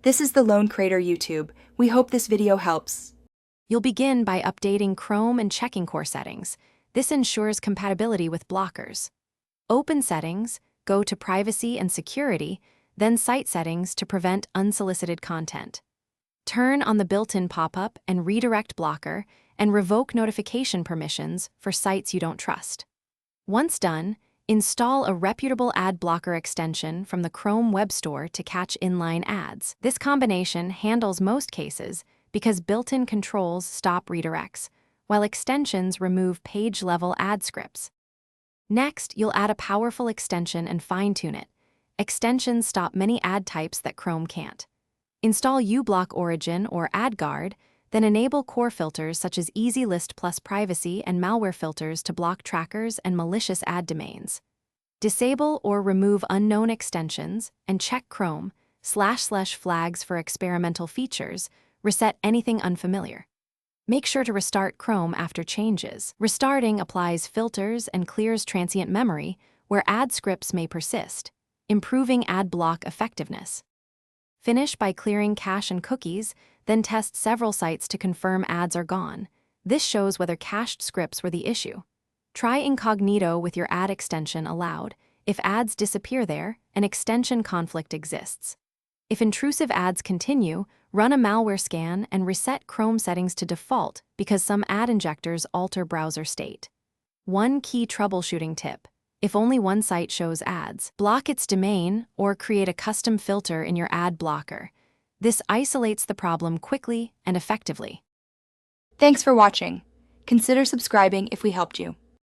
This is the Lone Creator YouTube. We hope this video helps. You'll begin by updating Chrome and checking core settings. This ensures compatibility with blockers. Open Settings, go to Privacy and Security, then Site Settings to prevent unsolicited content. Turn on the built-in pop-up and redirect blocker and revoke notification permissions for sites you don't trust. Once done, install a reputable ad blocker extension from the Chrome Web Store to catch inline ads. This combination handles most cases because built-in controls stop redirects, while extensions remove page-level ad scripts. Next, you'll add a powerful extension and fine-tune it. Extensions stop many ad types that Chrome can't. Install uBlock Origin or AdGuard, then enable core filters such as Easy List Plus Privacy and malware filters to block trackers and malicious ad domains. Disable or remove unknown extensions and check Chrome //flags for experimental features. Reset anything unfamiliar. Make sure to restart Chrome after changes. Restarting applies filters and clears transient memory where ad scripts may persist, improving ad block effectiveness. Finish by clearing cache and cookies, then test several sites to confirm ads are gone. This shows whether cached scripts were the issue. Try incognito with your ad extension allowed. If ads disappear there, an extension conflict exists. If intrusive ads continue, run a malware scan and reset Chrome settings to default because some ad injectors alter browser state. One key troubleshooting tip: if only one site shows ads, block its domain or create a custom filter in your ad blocker. This isolates the problem quickly and effectively. Thanks for watching. Consider subscribing if we helped you.